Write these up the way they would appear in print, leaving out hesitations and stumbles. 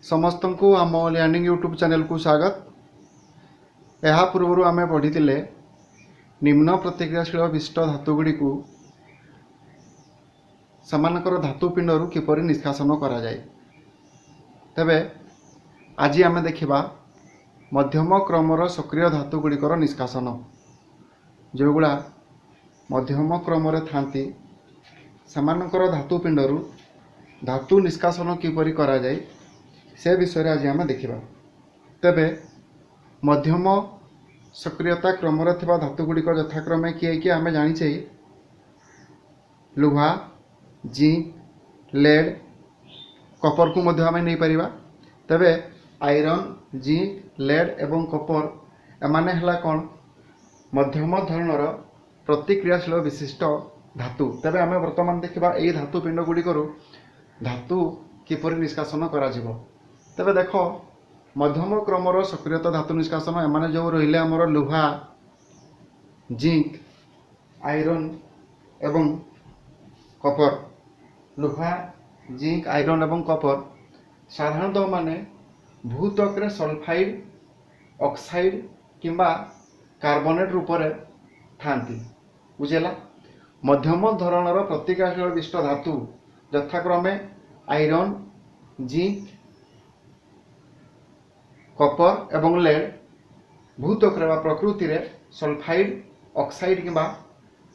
समस्त को आम लैंडिंग यूट्यूब चैनल को स्वागत। यह पूर्व आम पढ़ी निम्न प्रतिक्रियाशील विशिष्ट धातुगुड़ी को सेमानकर धातुपिंड किपर निष्कासन करा जाए। तेबे आज आम देखा मध्यम क्रमर सक्रिय धातुगुड़िकर निष्कासन। जोगुड़ा मध्यम क्रम थांती सेमानकर धातुपिंडरू धातु निष्कासन किपरि करा जाए से विषय आज आम देखा। तेबे मध्यम सक्रियता क्रम धातुगुड़िक यथाक्रमे किए कि आम जाचे लुहा, जिंक, लेड, कपर को मध्य आम नहीं पारिबा। तेबे आयरन, जिंक, लेड एवं कपर एमाने हला कौन मध्यम धरणर प्रतिक्रियाशील विशिष्ट धातु। तेबे आम वर्तमान देखा यही धातुपिंड गुड़िकर धातु किपरि निष्कासन करा जिवो। तेबे देख मध्यम क्रमर सक्रियता धातु निष्कासन एमाने जो रहिले आमर लुहा, जिंक, आयरन एवं कपर। लुहा, जिंक, आयरन एवं कपर साधारणतः माने भूतक सल्फाइड, ऑक्साइड किंबा कार्बोनेट रूप में थांती। बुझेला। मध्यम धरणर प्रतिक्रियाशील विशिष्ट धातु यथाक्रमे आयरन, जिंक, कपर एवं लेड भूतक प्रकृति रे सल्फाइड, ऑक्साइड किंबा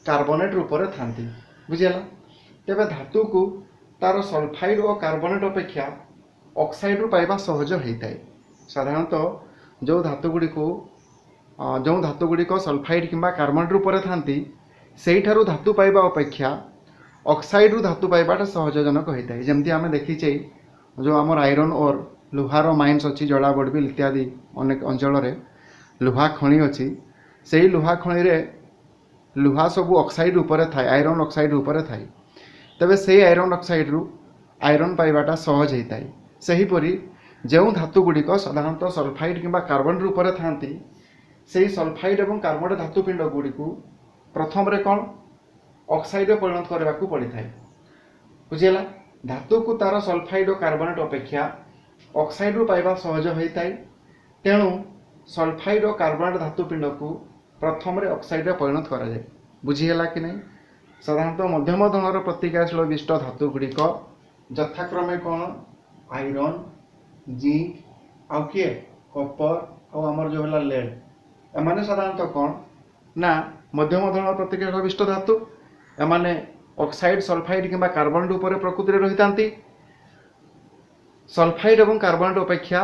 कार्बोनेट रूप में थांती। बुझेला। तेबे धातु को तार सल्फाइड और कार्बोनेट अपेक्षा ऑक्साइड रू पाइबा सहज होता है। साधारणतः जो धातुगुड़िक सल्फाइड किंबा कार्बोनेट रूप में थांती से धातु पाइबा अपेक्षा ऑक्साइड रू धातु पाइबाटा सहजजनक होता है। जमती आम देखीचे जो आमर आयरन और लुहार माइन्स अच्छी जड़ा बड़बिल इत्यादि अनेक अंचल लुहा खଣି अच्छी से लुहा खଣି रे लुहा सब ऑक्साइड ऊपर थाए, आयरन ऑक्साइड ऊपर थाए। तेबे से आयरन ऑक्साइड रू आयरन पाइबाटा सहज होता है। सेहीपरि जो धातुगुड़िक साधारणतः सल्फाइड किंबा कार्बन रूप में थांती से सल्फाइड और कार्बोनेट धातुपिंड गुड़ी को प्रथम रे कौन ऑक्साइड परिणत करने को पड़ी था। बुझेला। धातु को तार सल्फाइड और कार्बोनेट अपेक्षा ऑक्साइड रू पाइबा सहज होता है। तेणु सल्फाइड और कार्बोनेट धातुपिंड को प्रथम रे ऑक्साइड रे परिणत करा जाए। बुझीगला कि नहीं। साधारणतः मध्यम धरणर प्रतिक्रियाशील विशिष्ट धातुगुड़िक यथाक्रमे कौन आयरन, जिंक आउ किए कपर और आमर जो है लेड एमाने साधारणतः कौन ना मध्यम धरणर प्रतिक्रियाशील विशिष्ट धातु। एमाने ऑक्साइड, सल्फाइड किंबा कार्बोनेट ऊपर प्रकृति में रही था। सल्फाइड और कार्बोनेट अपेक्षा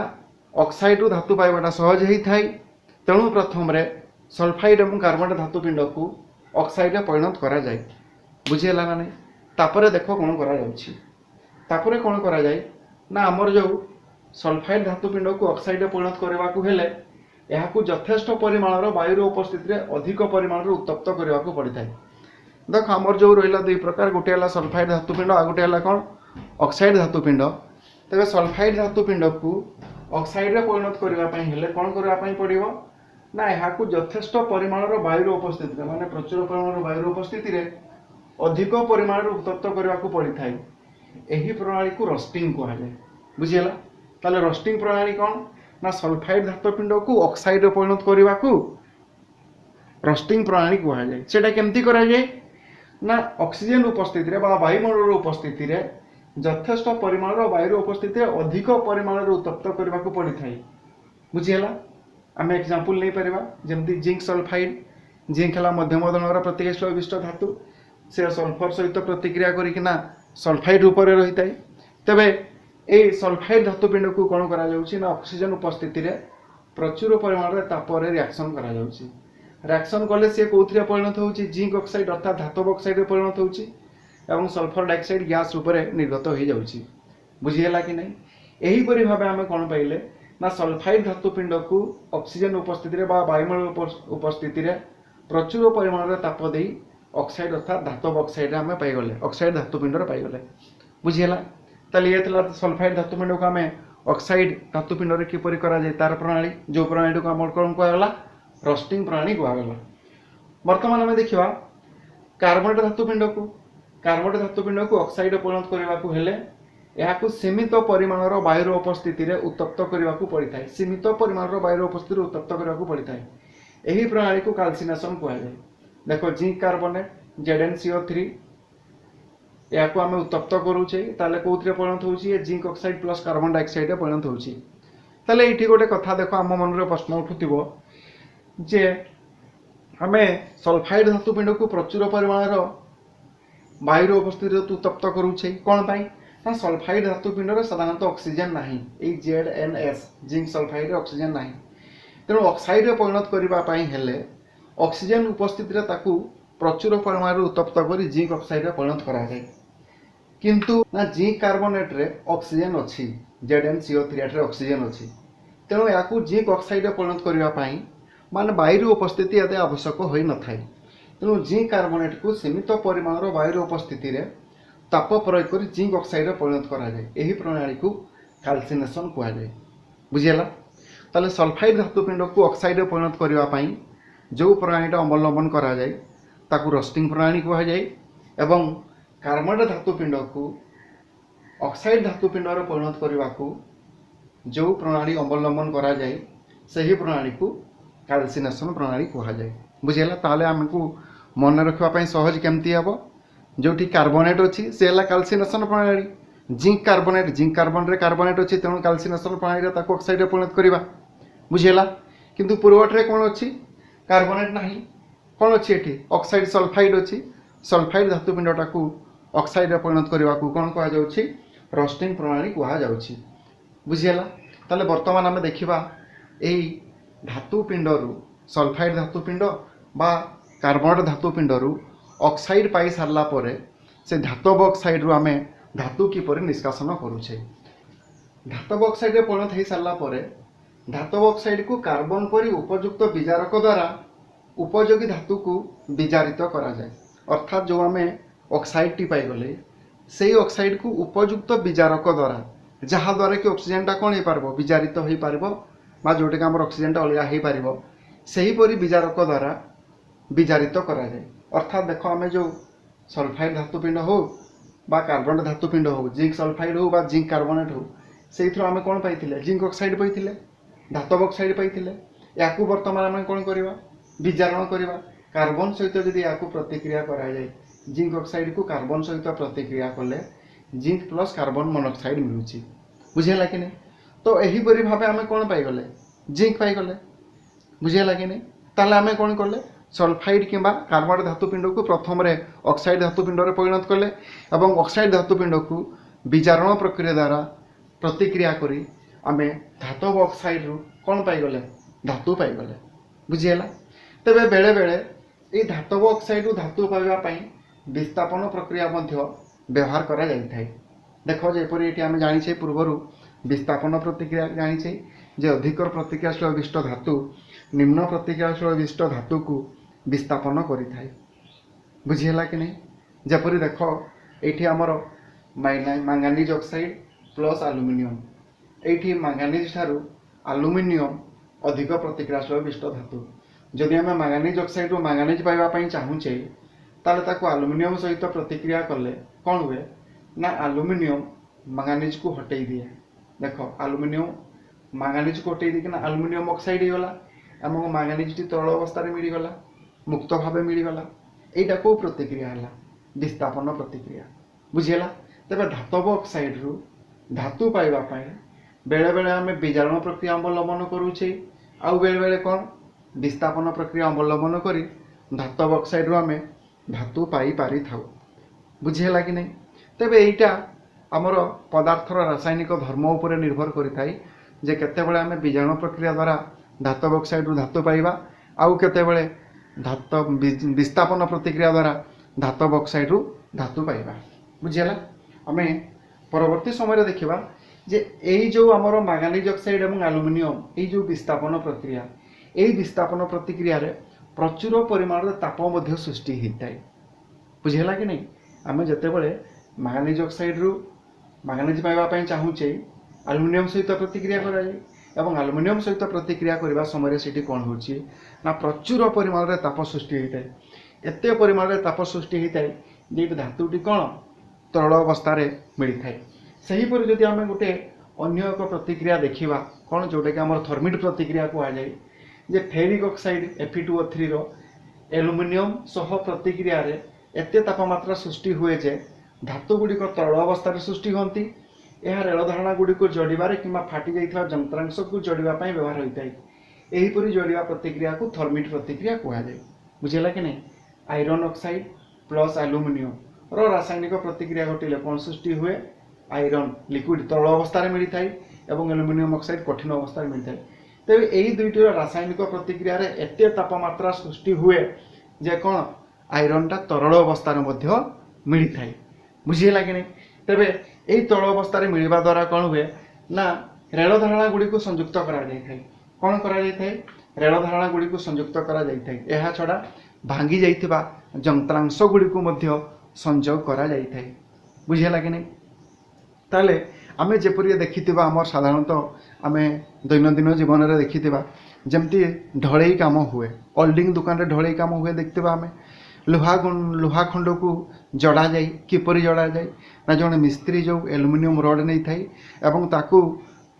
ऑक्साइड रू धातु पाइबाटा सहज होता है। तेणु प्रथम रे सल्फाइड और कार्बोनेट धातुपिंड को ऑक्साइड में परिणत करा जाए। बुझीगला ना नहीं। तापर देख कौन करा जाउछि। तापर कौन करा जाए ना आमर जो सल्फाइड धातुपिंड को ऑक्साइड में परिणत करने को हेले यहाकू यथेष्ट परिमाणर वायुर उपस्थिति रे अधिक परिमाणर उत्तप्त करने को पड़ी था। देख आमर जो रहा दुई प्रकार, गोटे है सल्फाइड धातुपिंड आ गोटे है कौन ऑक्साइड धातुपिंड। तेरे सल्फाइड धातुपिंड को ऑक्साइड रे परिणत करने हेले कौन करने पड़ो ना यहाकू यथेष्ट परिमाणर वायुर उपस्थिति माने प्रचुर परिमाणर वायुर उपस्थिति रे अधिक परिमाणर उत्तप्त करने को पड़ी था। यही प्रणाली को रोस्टिंग कहा जाए। बुझीगला। ताले रोस्टिंग प्रणाली कौन ना सल्फाइड धातुपिंड को ऑक्साइड रे परिणत करने को रोस्टिंग प्रणाली कहा जाए। सेटा केमती करा जाए ना ऑक्सीजन उपस्थिति रे बा वायुमंडल उपस्थिति रे यथेष्ट परिमाणर वायुर उपस्थिति रे अधिक परिमाणर उत्तप्त करने को पड़ी था। बुझीगला। आम एग्जांपल नहीं पारिबा जेमती जिंक सल्फाइड। जिंक है मध्यम धरणर प्रतिक्रियाशील विशिष्ट धातु। से सल्फर सहित प्रतिक्रिया करिकिना सल्फाइड रूप में रही है। तेबे ए सल्फाइड धातुपिंड को कौन करा जाउछि ना ऑक्सीजन उपस्थिति रे प्रचुर परिमाण ताप रिएक्शन करा जाउछि। रिएक्शन कले सी कौन परिणत होउछि जिंक ऑक्साइड अर्थात धातव ऑक्साइड में परिणत होउछि एवं सल्फर डाइऑक्साइड गैस रूप में निर्गत हो जाउछि। बुझीगला कि नहीं। यही परि भाबे आमे कौन पाइले ना सल्फाइड धातुपिंड को ऑक्सीजन उपस्थिति रे बा वायुमंडल उपस्थिति रे प्रचुर परिमाण ताप दे ऑक्साइड अर्थात धातव ऑक्साइड आम पाईगले ऑक्साइड धातुपिंड पाईगले। बुझीगला। ताले ये सल्फाइड धातुपिंड को आम ऑक्साइड धातुपिंड किपरि करा जाए तार प्रणाली जो प्रणाली को आम कौन कहला रोस्टिंग प्रणाली कहगला। वर्तमान आम देखा कार्बोनेट धातुपिंड को ऑक्साइड परिणत करने को हेले ଏହାକୁ ସୀମିତ ପରିମାଣର ବାୟୁର ଉପସ୍ଥିତିରେ ଉତ୍ତପ୍ତ କରିବାକୁ ପଡ଼ିଥାଏ। ସୀମିତ ପରିମାଣର ବାୟୁର ଉପସ୍ଥିତିରେ ଉତ୍ତପ୍ତ କରିବାକୁ ପଡ଼ିଥାଏ। ଏହି ପ୍ରଣାଳୀକୁ କାଲସିନେସନ୍ କୁହାଯାଏ। ଦେଖ ଜିଙ୍କ୍ କାର୍ବୋନେଟ୍ ZnCO3 ଏହାକୁ ଆମେ ଉତ୍ତପ୍ତ କରୁଛେ, ତାହେଲେ କୋଉଥିରେ ପରିଣତ ହେଉଛି? ଜିଙ୍କ୍ ଅକ୍ସାଇଡ୍ ପ୍ଲସ୍ କାର୍ବନ ଡାଇଅକ୍ସାଇଡରେ ପରିଣତ ହେଉଛି। ତାହେଲେ ଏଇଠି ଗୋଟେ କଥା ଦେଖ, ଆମ ମନରେ ପ୍ରଶ୍ନ ଉଠୁଥିବ ଯେ ଆମେ ସଲଫାଇଡ୍ ଧାତୁ ପିଣ୍ଡକୁ ପ୍ରଚୁର ପରିମାଣର ବାୟୁର ଉପସ୍ଥିତିରେ ଉତ୍ତପ୍ତ କରୁଛେ, କ'ଣ ପାଇଁ? ନା ସଲଫାଇଡ୍ ଧାତୁ ପିଣ୍ଡରେ ସାଧାରଣତଃ ଅକ୍ସିଜେନ୍ ନାହିଁ। ଏଇ ZnS ଜିଙ୍କ୍ ସଲଫାଇଡ୍ରେ ଅକ୍ସିଜେନ୍ ନାହିଁ। ତେଣୁ ଅକ୍ସାଇଡ୍ରେ ପରିଣତ କରିବା ପାଇଁ ହେଲେ ଅକ୍ସିଜେନ୍ ଉପସ୍ଥିତିରେ ତାକୁ ପ୍ରଚୁର ପରିମାଣରେ ଉତ୍ତପ୍ତ କରି ଜିଙ୍କ୍ ଅକ୍ସାଇଡ୍ରେ ପରିଣତ କରାଯାଏ। କିନ୍ତୁ ନା ଜିଙ୍କ୍ କାର୍ବୋନେଟ୍ରେ ଅକ୍ସିଜେନ୍ ଅଛି, ZnCO3 ଏଠାରେ ଅକ୍ସିଜେନ୍ ଅଛି। ତେଣୁ ଏହାକୁ ଜିଙ୍କ୍ ଅକ୍ସାଇଡ୍ରେ ପରିଣତ କରିବା ପାଇଁ ମାନେ ବାୟୁର ଉପସ୍ଥିତି ଏତେ ଆବଶ୍ୟକ ହୋଇନଥାଏ। ତେଣୁ ଜିଙ୍କ୍ କାର୍ବୋନେଟ୍କୁ ସୀମିତ ପରିମାଣର ବାୟୁର ଉପସ୍ଥିତିରେ ତାପ ପ୍ରୟୋଗ କରି ଜିଙ୍କ୍ ଅକ୍ସାଇଡ୍ରେ ପରିଣତ କରାଯାଏ। ଏହି ପ୍ରଣାଳୀକୁ କାଲସିନେସନ୍ କୁହାଯାଏ। ବୁଝିହେଲା? ତାହେଲେ ସଲଫାଇଡ୍ ଧାତୁ ପିଣ୍ଡକୁ ଅକ୍ସାଇଡ୍ରେ ପରିଣତ କରିବା ପାଇଁ ଯେଉଁ ପ୍ରଣାଳୀଟା ଅବଲମ୍ବନ କରାଯାଏ ତାକୁ ରୋଷ୍ଟିଂ ପ୍ରଣାଳୀ କୁହାଯାଏ ଏବଂ କାର୍ବୋନେଟ୍ ଧାତୁ ପିଣ୍ଡକୁ ଅକ୍ସାଇଡ୍ ଧାତୁ ପିଣ୍ଡରେ ପରିଣତ କରିବାକୁ ଯେଉଁ ପ୍ରଣାଳୀ ଅବଲମ୍ବନ କରାଯାଏ ସେହି ପ୍ରଣାଳୀକୁ କାଲସିନେସନ୍ ପ୍ରଣାଳୀ କୁହାଯାଏ। ବୁଝିହେଲା? ତାହେଲେ ଆମକୁ ମନେ ରଖିବା ପାଇଁ ସହଜ କେମିତି ହେବ? ଯେଉଁଠି କାର୍ବୋନେଟ୍ ଅଛି ସେ ହେଲା କାଲସିନେସନ୍ ପ୍ରଣାଳୀ। ଜିଙ୍କ୍ କାର୍ବୋନେଟ୍ରେ କାର୍ବୋନେଟ୍ ଅଛି, ତେଣୁ କାଲସିନେସନ୍ ପ୍ରଣାଳୀରେ ତାକୁ ଅକ୍ସାଇଡ୍ରେ ପରିଣତ କରିବା। ବୁଝିହେଲା? କିନ୍ତୁ ପୂର୍ବଟିରେ କ'ଣ ଅଛି? କାର୍ବୋନେଟ୍ ନାହିଁ। କ'ଣ ଅଛି ଏଠି? ଅକ୍ସାଇଡ୍ ସଲଫାଇଡ୍ ଅଛି। ସଲଫାଇଡ୍ ଧାତୁ ପିଣ୍ଡଟାକୁ ଅକ୍ସାଇଡ୍ରେ ପରିଣତ କରିବାକୁ କ'ଣ କୁହାଯାଉଛି? ରୋଷ୍ଟିଂ ପ୍ରଣାଳୀ କୁହାଯାଉଛି। ବୁଝିହେଲା? ତାହେଲେ ବର୍ତ୍ତମାନ ଆମେ ଦେଖିବା ଏହି ଧାତୁ ପିଣ୍ଡରୁ ସଲଫାଇଡ୍ ଧାତୁ ପିଣ୍ଡ ବା କାର୍ବୋନେଟ୍ ଧାତୁ ପିଣ୍ଡରୁ ଅକ୍ସାଇଡ୍ ପାଇ ସାରିଲା ପରେ ସେ ଧାତବ ଅକ୍ସାଇଡ୍ରୁ ଆମେ ଧାତୁ କିପରି ନିଷ୍କାସନ କରୁଛେ। ଧାତବ ଅକ୍ସାଇଡ୍ରେ ପରିଣତ ହୋଇସାରିଲା ପରେ ଧାତବ ଅକ୍ସାଇଡ୍କୁ କାର୍ବନ ପରି ଉପଯୁକ୍ତ ବିଜାରକ ଦ୍ୱାରା ଉପଯୋଗୀ ଧାତୁକୁ ବିଜାରିତ କରାଯାଏ। ଅର୍ଥାତ୍ ଯେଉଁ ଆମେ ଅକ୍ସାଇଡ୍ଟି ପାଇଗଲେ ସେହି ଅକ୍ସାଇଡ୍କୁ ଉପଯୁକ୍ତ ବିଜାରକ ଦ୍ୱାରା, ଯାହାଦ୍ୱାରା କି ଅକ୍ସିଜେନ୍ଟା କ'ଣ ହୋଇପାରିବ? ବିଜାରିତ ହୋଇପାରିବ ବା ଯେଉଁଟାକି ଆମର ଅକ୍ସିଜେନ୍ଟା ଅଲଗା ହୋଇପାରିବ, ସେହିପରି ବିଜାରକ ଦ୍ୱାରା ବିଜାରିତ କରାଯାଏ। ଅର୍ଥାତ୍ ଦେଖ, ଆମେ ଯେଉଁ ସଲଫାଇଡ୍ ଧାତୁ ପିଣ୍ଡ ହେଉ ବା କାର୍ବୋନେଟ୍ ଧାତୁ ପିଣ୍ଡ ହେଉ, ଜିଙ୍କ୍ ସଲଫାଇଡ୍ ହେଉ ବା ଜିଙ୍କ୍ କାର୍ବୋନେଟ୍ ହେଉ, ସେଇଥିରୁ ଆମେ କ'ଣ ପାଇଥିଲେ? ଜିଙ୍କ୍ ଅକ୍ସାଇଡ୍ ପାଇଥିଲେ, ଧାତବ ଅକ୍ସାଇଡ୍ ପାଇଥିଲେ। ଏହାକୁ ବର୍ତ୍ତମାନ ଆମେ କ'ଣ କରିବା? ବିଜାରଣ କରିବା। କାର୍ବନ ସହିତ ଯଦି ଏହାକୁ ପ୍ରତିକ୍ରିୟା କରାଯାଏ, ଜିଙ୍କ୍ ଅକ୍ସାଇଡ୍କୁ କାର୍ବନ ସହିତ ପ୍ରତିକ୍ରିୟା କଲେ ଜିଙ୍କ୍ ପ୍ଲସ୍ କାର୍ବନ ମୋନୋକ୍ସାଇଡ୍ ମିଳୁଛି। ବୁଝିହେଲା କି ନାହିଁ? ତ ଏହିପରି ଭାବେ ଆମେ କ'ଣ ପାଇଗଲେ? ଜିଙ୍କ୍ ପାଇଗଲେ। ବୁଝିହେଲା କି ନାହିଁ? ତାହେଲେ ଆମେ କ'ଣ କଲେ? ସଲଫାଇଡ୍ କିମ୍ବା କାର୍ବୋନେଟ୍ ଧାତୁ ପିଣ୍ଡକୁ ପ୍ରଥମରେ ଅକ୍ସାଇଡ୍ ଧାତୁ ପିଣ୍ଡରେ ପରିଣତ କଲେ ଏବଂ ଅକ୍ସାଇଡ୍ ଧାତୁ ପିଣ୍ଡକୁ ବିଜାରଣ ପ୍ରକ୍ରିୟା ଦ୍ୱାରା ପ୍ରତିକ୍ରିୟା କରି ଆମେ ଧାତବ ଅକ୍ସାଇଡ୍ରୁ କ'ଣ ପାଇଗଲେ? ଧାତୁ ପାଇଗଲେ। ବୁଝିହେଲା? ତେବେ ବେଳେବେଳେ ଏହି ଧାତବ ଅକ୍ସାଇଡ୍ରୁ ଧାତୁ ପାଇବା ପାଇଁ ବିସ୍ଥାପନ ପ୍ରକ୍ରିୟା ମଧ୍ୟ ବ୍ୟବହାର କରାଯାଇଥାଏ। ଦେଖ, ଯେପରି ଏଠି ଆମେ ଜାଣିଛେ ପୂର୍ବରୁ ବିସ୍ଥାପନ ପ୍ରତିକ୍ରିୟା ଜାଣିଛେ ଯେ ଅଧିକ ପ୍ରତିକ୍ରିୟାଶୀଳ ବିଶିଷ୍ଟ ଧାତୁ ନିମ୍ନ ପ୍ରତିକ୍ରିୟାଶୀଳ ବିଶିଷ୍ଟ ଧାତୁକୁ ବିସ୍ଥାପନ କରିଥାଏ। ବୁଝିହେଲା କି ନାହିଁ? ଯେପରି ଦେଖ, ଏଇଠି ଆମର ମାଙ୍ଗାନିଜ୍ ଅକ୍ସାଇଡ୍ ପ୍ଲସ୍ ଆଲୁମିନିୟମ୍। ଏଇଠି ମାଙ୍ଗାନିଜ୍ ଠାରୁ ଆଲୁମିନିୟମ୍ ଅଧିକ ପ୍ରତିକ୍ରିୟାଶୀଳ ବିଶିଷ୍ଟ ଧାତୁ। ଯଦି ଆମେ ମାଙ୍ଗାନିଜ୍ ଅକ୍ସାଇଡ୍ରୁ ମାଙ୍ଗାନିଜ୍ ପାଇବା ପାଇଁ ଚାହୁଁଛେ, ତାହେଲେ ତାକୁ ଆଲୁମିନିୟମ୍ ସହିତ ପ୍ରତିକ୍ରିୟା କଲେ କ'ଣ ହୁଏ? ନା ଆଲୁମିନିୟମ୍ ମାଙ୍ଗାନିଜ୍କୁ ହଟେଇ ଦିଏ। ଦେଖ, ଆଲୁମିନିୟମ୍ ମାଙ୍ଗାନିଜ୍କୁ ହଟେଇ ଦେଇକିନା ଆଲୁମିନିୟମ୍ ଅକ୍ସାଇଡ୍ ହେଇଗଲା। ଆମକୁ ମାଙ୍ଗାନିଜ୍ଟି ତରଳ ଅବସ୍ଥାରେ ମିଳିଗଲା, ମୁକ୍ତ ଭାବେ ମିଳିଗଲା। ଏଇଟା କେଉଁ ପ୍ରତିକ୍ରିୟା ହେଲା? ବିସ୍ଥାପନ ପ୍ରତିକ୍ରିୟା। ବୁଝିହେଲା? ତେବେ ଧାତବ ଅକ୍ସାଇଡ୍ରୁ ଧାତୁ ପାଇବା ପାଇଁ ବେଳେବେଳେ ଆମେ ବିଜାରଣ ପ୍ରକ୍ରିୟା ଅବଲମ୍ବନ କରୁଛେ, ଆଉ ବେଳେବେଳେ କ'ଣ? ବିସ୍ଥାପନ ପ୍ରକ୍ରିୟା ଅବଲମ୍ବନ କରି ଧାତବ ଅକ୍ସାଇଡ୍ରୁ ଆମେ ଧାତୁ ପାଇପାରିଥାଉ। ବୁଝିହେଲା କି ନାହିଁ? ତେବେ ଏଇଟା ଆମର ପଦାର୍ଥର ରାସାୟନିକ ଧର୍ମ ଉପରେ ନିର୍ଭର କରିଥାଏ ଯେ କେତେବେଳେ ଆମେ ବିଜାରଣ ପ୍ରକ୍ରିୟା ଦ୍ୱାରା ଧାତବ ଅକ୍ସାଇଡ୍ରୁ ଧାତୁ ପାଇବା, ଆଉ କେତେବେଳେ ବିସ୍ଥାପନ ପ୍ରତିକ୍ରିୟା ଦ୍ୱାରା ଧାତବ ଅକ୍ସାଇଡ୍ରୁ ଧାତୁ ପାଇବା। ବୁଝିହେଲା? ଆମେ ପରବର୍ତ୍ତୀ ସମୟରେ ଦେଖିବା ଯେ ଏଇ ଯେଉଁ ଆମର ମାଙ୍ଗାନିଜ୍ ଅକ୍ସାଇଡ୍ ଏବଂ ଆଲୁମିନିୟମ୍ ଏଇ ଯେଉଁ ବିସ୍ଥାପନ ପ୍ରକ୍ରିୟା, ଏହି ବିସ୍ଥାପନ ପ୍ରତିକ୍ରିୟାରେ ପ୍ରଚୁର ପରିମାଣରେ ତାପ ମଧ୍ୟ ସୃଷ୍ଟି ହୋଇଥାଏ। ବୁଝିହେଲା କି ନାହିଁ? ଆମେ ଯେତେବେଳେ ମାଙ୍ଗାନିଜ୍ ଅକ୍ସାଇଡ୍ରୁ ମାଙ୍ଗାନିଜ୍ ପାଇବା ପାଇଁ ଚାହୁଁଛେ, ଆଲୁମିନିୟମ୍ ସହିତ ପ୍ରତିକ୍ରିୟା କରାଯାଏ ଏବଂ ଆଲୁମିନିୟମ୍ ସହିତ ପ୍ରତିକ୍ରିୟା କରିବା ସମୟରେ ସେଠି କ'ଣ ହେଉଛି? ନା ପ୍ରଚୁର ପରିମାଣରେ ତାପ ସୃଷ୍ଟି ହୋଇଥାଏ। ଏତେ ପରିମାଣରେ ତାପ ସୃଷ୍ଟି ହୋଇଥାଏ ଯେ ଧାତୁଟି କ'ଣ? ତରଳ ଅବସ୍ଥାରେ ମିଳିଥାଏ। सेहीपरि जदि आम गोटे अन्य एक प्रतिक्रिया देखा कौन जोटा कि आम थर्मिट प्रतिक्रिया कहुए जे फेरिक ऑक्साइड Fe2O3 रो एल्युमिनियम सह प्रतिक्रिया रे एते तापमात्रा सृष्टि हुए जे धातु गुड़िक तरल अवस्था सृष्टि होती यह रेल धारणा गुड़िक जोड़बार कि फाटी जाइथिबा यंत्रांश को जोड़ापी व्यवहार होता है। यहीपरि जोड़ा प्रतिक्रिया को थर्मिट प्रतिक्रिया कहुए। बुझेगा कि नहीं? आयरन ऑक्साइड प्लस एल्युमिनियम रो रासायनिक प्रतिक्रिया घटिले कौन सृष्टि हुए? आयरन लिक्विड तरल अवस्था मिलता है और एल्युमिनियम ऑक्साइड कठिन अवस्था मिलता है। तेज यही दुईटर रासायनिक प्रतिक्रिया रे एते तापमात्रा सृष्टि हुए जे कौन आयरन टा तरल अवस्था मिलता है। बुझीगला कि नहीं? तेरे यही तरल अवस्था मिलवा द्वारा कौन हुए ना रेल धारणा गुड़ी को संयुक्त करा जाए। कौन करा जाए? रेल धारणा गुड़ी को संयुक्त करा जाए। यह छड़ा भांगी जाइथिबा यंत्रांश गुड़ी को मध्य संयोग करा जाए। बुझीगला कि नहीं? ताले आमे जेपरि देखिथिबा हमर साधारणतः आमे दैनंदिन जीवन में देखिथिबा जमती ढलई काम हुए ओल्डिंग दुकान रे ढलई काम हुए देखिथिबा आमे लुहा खंड को जड़ा जाए किपरि जड़ा जाए ना जने मिस्त्री जो एल्युमिनियम रड नहीं थाई एवं ताकू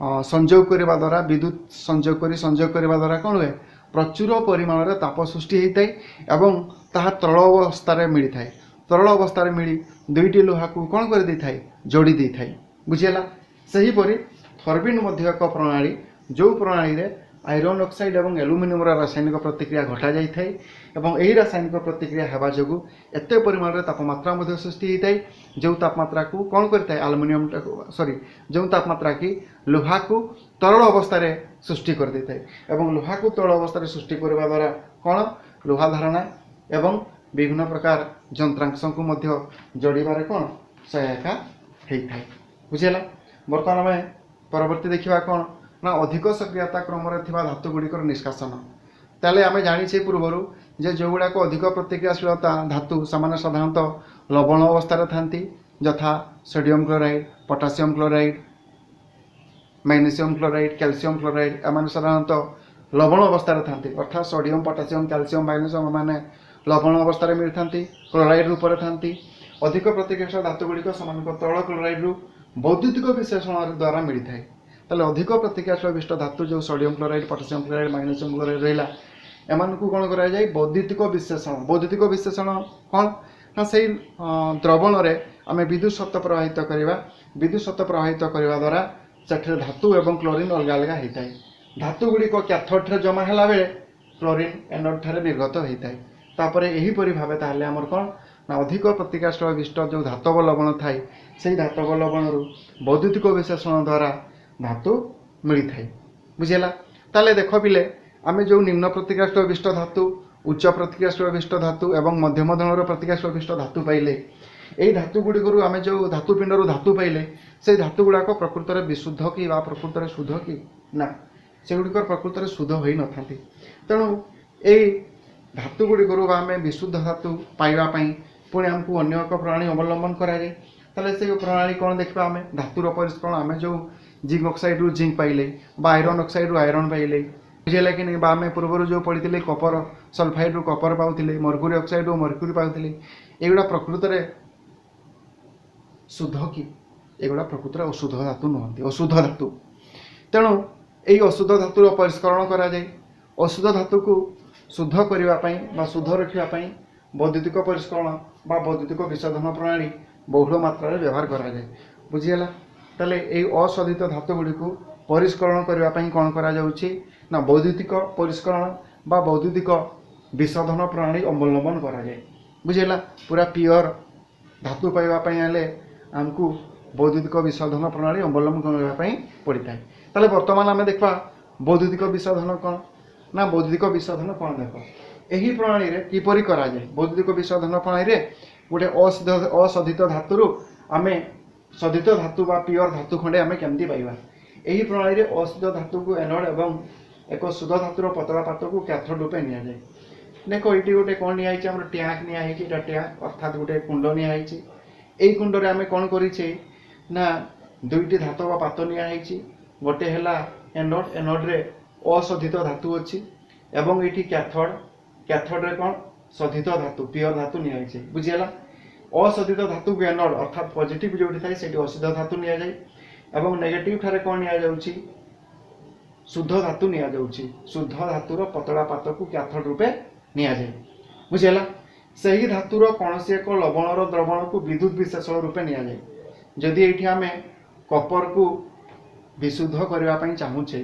संयोग करने द्वारा विद्युत संयोग करने द्वारा कौन हुए प्रचुर परिमाण में ताप सृष्टि होता है एवं ताहा तरल अवस्था मिलता है। तरल अवस्था मिली दुईटी लुहा को कौन कर दे थाई जोड़ी दे थाई। बुझीगला? सेहीपरि थर्बिन मध्य एक प्रणाली जो प्रणाली रे आयरन ऑक्साइड और एल्युमिनियम रासायनिक प्रतिक्रिया घटा जाए और यही रासायनिक प्रतिक्रिया हेबा जोगु एते परिमाण में तापमात्रा मध्य सृष्टि होता है जो तापमात्रा को कौन करता है एल्युमिनियम सॉरी जो तापमात्रा की लुहा को तरल अवस्था सृष्टि कर देता है और लुहा को तरल अवस्था सृष्टि करने द्वारा कौन लुहा धारणा एवं विभिन्न प्रकार यंत्रांश को मध्य जोड़बार कौन सहायता होता है। बुझेगा? बर्तमान आम परवर्ती देखा कौन ना अधिक सक्रियता क्रम धातु गुड़िकर निष्कासन। ताले आम जाचे पूर्वर जे जो गुड़ाक अधिक प्रतिक्रियाशीलता धातु सामान्य साधारणतः लवण अवस्था था यथा sodium chloride potassium chloride magnesium chloride calcium chloride एम साधारणतः लवण अवस्था था अर्थात सोडियम पोटासियम कैल्शियम मैग्नीशियम मैंने लवण अवस्था मिलता क्लोराइड रूप था। अधिक प्रतिक्रियाशील धातु गुड़िक सामान्य तरल क्लोराइड रु वैद्युतिक विश्लेषण द्वारा मिलता है। ताले अधिक प्रतिक्रियाशील विशिष्ट धातु जो sodium chloride potassium chloride magnesium chloride रहा एम को कौन कराए वैद्युतिक विश्लेषण कौन ना से द्रवण में आम विद्युत सत्व प्रवाहित करवा विद्युत सत्व प्रवाहित करने द्वारा से धातु एवं क्लोरीन अलग अलग होता है। धातु गुड़िक कैथोड रे जमा है बेले क्लोरीन एनोड ठारे निर्गत होता है। तापर यहीपरि भाव ताहले आमर कौन ना अधिक प्रतिक्रियाशील विशिष्ट जो धातव लवण थाए से धातव लवण वैद्युतिक विश्लेषण द्वारा धातु मिलता है। बुझेगा? ताले देख पिले आम जो निम्न प्रतिक्रियाशील विशिष्ट धातु उच्च प्रतिक्रियाशील विशिष्ट धातु एवं मध्यम धरणर प्रतिक्रियाशील विशिष्ट धातु पाइले यही धातु गुड़िक आम जो धातुपिंड धातु पाइले से धातु गुड़ाक प्रकृत में विशुद्ध कि प्रकृत में शुद्ध कि ना से गुड़िक प्रकृत में शुद्ध हो न था। तेणु यही धातु गुड़िक आम विशुद्ध धातु पाइबापी पुणी आमको अन्य एक प्रणाली अवलंबन कराए। ताले से प्रणाली कौन देखा आम धातुर परिष्करण आम जो जिंक ऑक्साइड रु जिंक पाइले आयरन ऑक्साइड रु आयरन पाइले। बुझेगा कि नहीं? आम पूर्व जो पढ़ी कपर सल्फाइड रु कपर पाते मर्क्यूरी ऑक्साइड रु मर्क्यूरी पाते एगुड़ा प्रकृत में शुद्ध कि एगुड़ा प्रकृत में अशुद्ध धातु नुहति अशुद्ध धातु। तेणु यही अशुद्ध धातुर परिष्करण कराए। अशुद्ध धातु को शुद्ध करने शुद्ध रखापी वैद्युतिक परिष्करण वैद्युतिक विशोधन प्रणाली बहुल मात्रा व्यवहार कराए। बुझीगला? ताले यही अशोधित धातु गुड़ी को परिष्करण करने कौन करा ना वैद्युतिक परिष्करण वैद्युतिक विशोधन प्रणाली अवलंबन कराए। बुझेगा? पूरा प्योर धातु पाइबापी हेले आमको वैद्युतिक विशोधन प्रणाली अवलंबन करने पड़ता है। ताले बर्तमान आम देखा वैद्युतिक विशोधन कौन ना वैद्युतिक विशोधन कौन देख यही प्रणाली रे किपरि करा जाए। वैद्युतिक विशोधन प्रणाली रे गोटे अशोधित धातु आम शोधित धातु बा प्योर धातु खंडे आम केमती पाइबा। यही प्रणाली रे अशुद्ध धातु को एनोड एवं एक शुद्ध धातुर पतला पात को कैथोड रूपे नि जाए। देख ये गोटे कौन निया टैंक निया टैंक अर्थात गोटे कुंड निया यही कुंड रे आम कौन करें ना दुईटी धातु बा पात निया गोटे है एनोड एनोड रे अशोधित धातु अच्छी एवं ये कैथोड कैथोड रे कौन शोधित धातु प्योर धातु निया। बुझीगला? अशोधित धातु को एनोड अर्थात पॉजिटिव जो थाए से अशुद्ध धातु नि जाए एवं नेगेटिव ठारे कौन नि शुद्ध धातु नि शुद्ध धातुर पतला पात को कैथोड रूपे नि जाए बुझेला से ही धातुर कौन सी एक लवणर द्रवण को विद्युत विश्लेषण रूपे नि जाए जदि ये आम कपर को विशुद्ध करने चाहूचे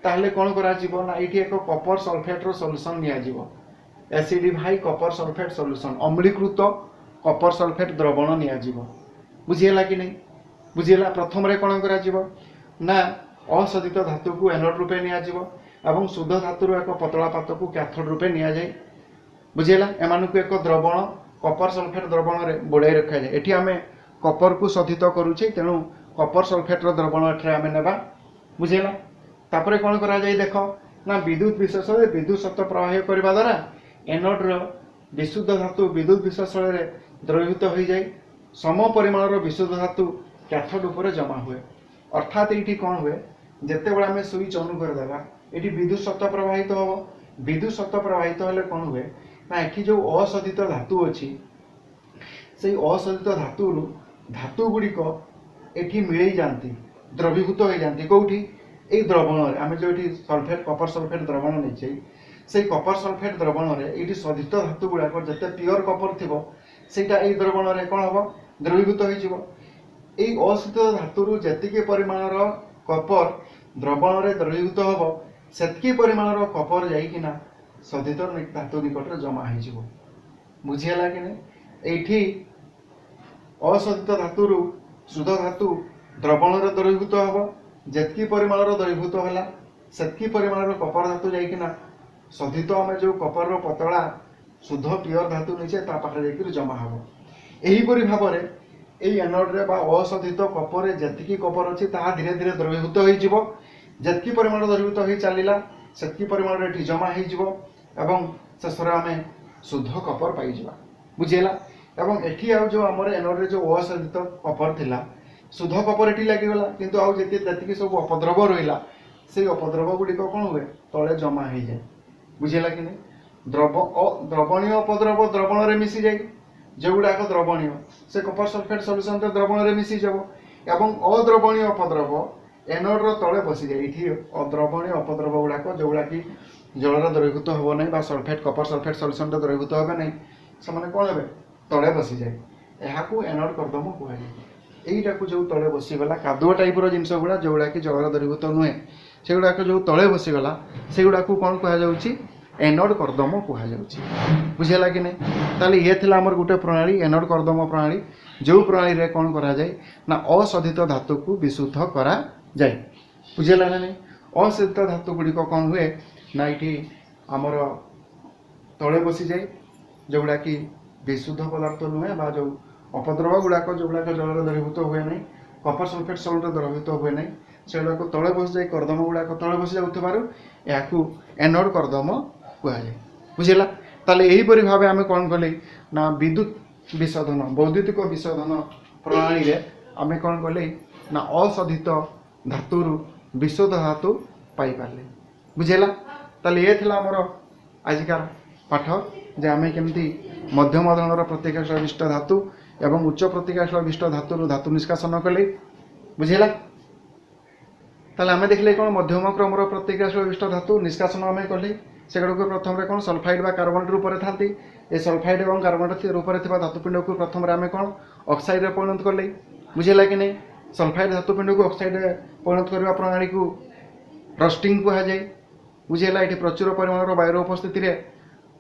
ताहले कौन करा ना ये एक कपर सल्फेट सॉल्यूशन निया acidify Kapoor sulphate solution अम्लीकृत Kapoor sulphate द्रवण निया बुझीगला कि नहीं बुझीगला प्रथम रे कौन करा ना अशोधित धातु को एनोड रूपे निया एवं शुद्ध धातुर एक पतला पात को कैथोड रूपे निया जाए बुझीगला एमान को एक द्रवण कपर सल्फेट द्रवण रे बुड़ाई रखा जाए एठी आमे कपर को शोधित करूचे तेणु कपर सल्फेट द्रवण एठरे आमे नेबा बुझीगला तापरे कौन करा जाए देख ना विद्युत विश्लेषण विद्युत सत्व प्रवाह करने द्वारा एनोड विशुद्ध धातु विद्युत विश्लेषण द्रवीभूत हो जाए सम परिमाणर विशुद्ध धातु कैथोड उपर जमा हुए अर्थात ये कौन हुए जिते बड़े आम स्विच ऑन करदेगा ये विद्युत सत्व प्रवाहित हम विद्युत सत्व प्रवाहित हेले कौन हुए ना ये जो अशोधित धातु अच्छी से अशोधित धातु गुड़िक ये मिले जाती द्रवीभूत हो जाती कौटी ये द्रवण आम जो सल्फेट कपर सल्फेट द्रवण नहीं से कपर सल्फेट द्रवण ये शोधित धातु गुड़ाक जिते प्योर कपर थी सेटा ये द्रवण कौन हम द्रवीभूत हो अशुद्ध धातु जी परिमाणर कपर द्रवण द्रवीभूत हम से परिमाणर कपर जाइकिना शोधित धातु निकट जमा हो बुझीगला कि नहीं ये अशोधित धातु शुद्ध धातु द्रवण द्रवीभूत हम जितकी परिमाणर द्रवीभूत है से परिमाणर कपर धातु जाइकिना शोधित आम जो कपर पतला शुद्ध प्योर धातु नीचे पाखे जमा हम यहीपरि भाव में यही एनोड्रे अशोधित कपर जी कपर अच्छी धीरे धीरे द्रवीभूत होती परिमाण द्रवीभूत हो चलला से परिमाण ये जमा हो शेष आम शुद्ध कपर पाई बुझेगा एवं एटी आ जो आम एनोड्रे जो अशोधित कपर थिला शुद्ध कपर ये लगिगला किंतु आउ जी सब अपद्रव रहा से अपद्रव गुड़िक कौन हुए तले जमा हो जाए बुझेगा कि नहीं द्रवणीय अपद्रव द्रवण में मिसी जाए जो गुड़ाक द्रवणीय से कपर सल्फेट सल्यूशन द्रवण में मिसी जाव एवं अद्रवणीय अपद्रव एनोड्र तले बसी जाए ये अद्रवणीय अपद्रव गुड़ाक जो गुड़ा कि जलर द्रवीभूत हम ना सल्फेट कपर सल्फेट सल्यूशन द्रवीभूत हे ना से कौन हे तले बसी जाए यहाँ एनोड करदम कहुए यहीटा को जो तले बसीगला कादुआ टाइपर जिनस गुड़ा जो गुड़ा कि जलर द्रवीभूत नुहे से गुड़ाक जो तले बसीगला से गुड़ा कौन कहुच्छी एनोड करदम कहुच्छी बुझेगा कि नहीं ताले ये थिला हमर गोटे प्रणाली एनोड करदम प्रणाली जो प्रणाली रे कौन करा जाए ना अशोधित धातु को विशुद्ध करा जाए बुझेगा ना नहीं अशोधित धातु गुड़िक कौन हुए ना ये आमर तले बसी जाए जो गुड़ा कि विशुद्ध पदार्थ नुहे बा जो अपद्रव गुड़ाक जो गुड़ाक जलर द्रवीभूत हुए ना कपर सल्फेट सल्ट द्रवीभूत हुए ना से गुड़ाक तले बस जाए करदम गुड़ाक तले बसी जाऊ एनोड करदम कहुए बुझेगा ताले यहीपरि भाव आम कौन कले ना विद्युत विशोधन वैद्युतिक विशोधन प्रणाली रे आम कौन कले ना अशोधित धातु विशुद्ध धातु पाई पारे बुझेगा ताले ये थिला हमर आजिकार पाठ जे आम केमती मध्यम धरणर प्रतिक्रियाशील विशिष्ट धातु एवं उच्च प्रतिक्रियाशील विशिष्ट धातु धातु निष्कासन कले बुझेगा ताले आम देखले कौन मध्यम क्रमर प्रतिक्रियाशील विशिष्ट धातु निष्कासन आम कले से गुड़ाक प्रथम कौन सल्फाइड बा कार्बोनेट रूप में था ये सल्फाइड और कार्बोनेट रूप में धातुपिंड को प्रथम आम कौन ऑक्साइड परिणत कले बुझेगा कि नहीं सल्फाइड धातुपिंड को ऑक्साइड परिणत करने प्रणाली को रस्टिंग कहुए बुझेगा ये प्रचुर परिमाण वायुर उपस्थित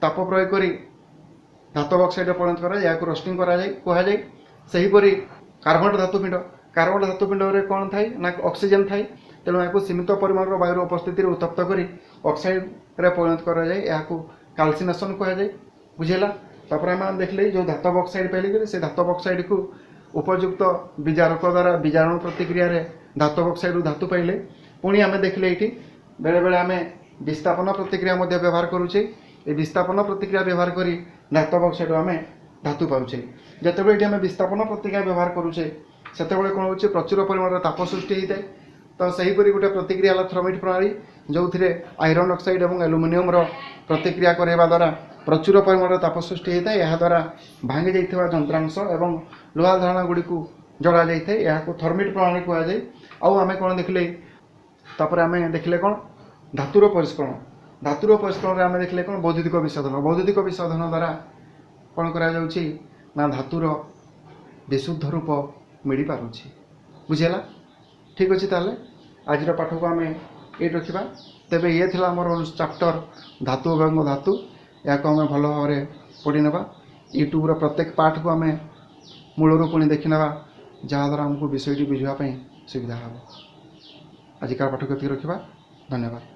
ताप प्रयोग कर धातव ऑक्साइड परिणत कर रस्टिंग कहुए सेहीपरि कार्बोनेट धातुपिंड में कौन थाए ना ऑक्सीजन थाए तेणु यहाँ सीमित परिमाण वायुर उपस्थित उत्तप्त कर ऑक्साइड रे परिणत कराए काल्सिनेशन कहुए बुझेगा तापर आम देखले जो धातव ऑक्साइड पाइले से धातव ऑक्साइड को उपयुक्त विजारक द्वारा विजारण प्रतिक्रिया रे धातव ऑक्साइड धातु पाइले पुणी आम देखले ये बेले बेले आम विस्थापन प्रतिक्रिया व्यवहार करुचे ये विस्थापन प्रतिक्रिया व्यवहार कर धातव ऑक्साइड आम धातु पाचे जिते ये आम विस्थापन प्रतिक्रिया व्यवहार करुचे से कौन हो प्रचुर परिमाण ताप सृष्टि होता है तो सहीपरि गोटे प्रतिक्रिया थर्मिट प्रणाली जो थे आयरन ऑक्साइड और एल्युमिनियम प्रतिक्रिया करवा द्वारा प्रचुर परिमाण ताप सृष्टि होता है। याद्वारा भांगी जाइथिबा यंत्रांश एवं लुहा धारणा गुड़िक जड़ा जाए या थर्मिट प्रणाली कहुए। आउ आम कौन देखले तापर आम देखले कौन धातुर परिष्करण। धातुर परिष्करण आम देखले कौन वैद्युतिक विशोधन। वैद्युतिक विशोधन द्वारा कौन करा जाउछि ना धातुर विशुद्ध रूप मिल पारुछि। बुझेला ठीक अच्छे। ताले आज पाठ को आम ये रखा। तेबे ये थिला हमर चैप्टर धातु एवं धातु। या को आम भल भाव में पढ़ी ना। यूट्यूब प्रत्येक पाठ को आम मूलर पुणी देखी ना जहाँद्वारा आमको विषयटी बुझापी सुविधा हे। आजिकार पाठ को रखा। धन्यवाद।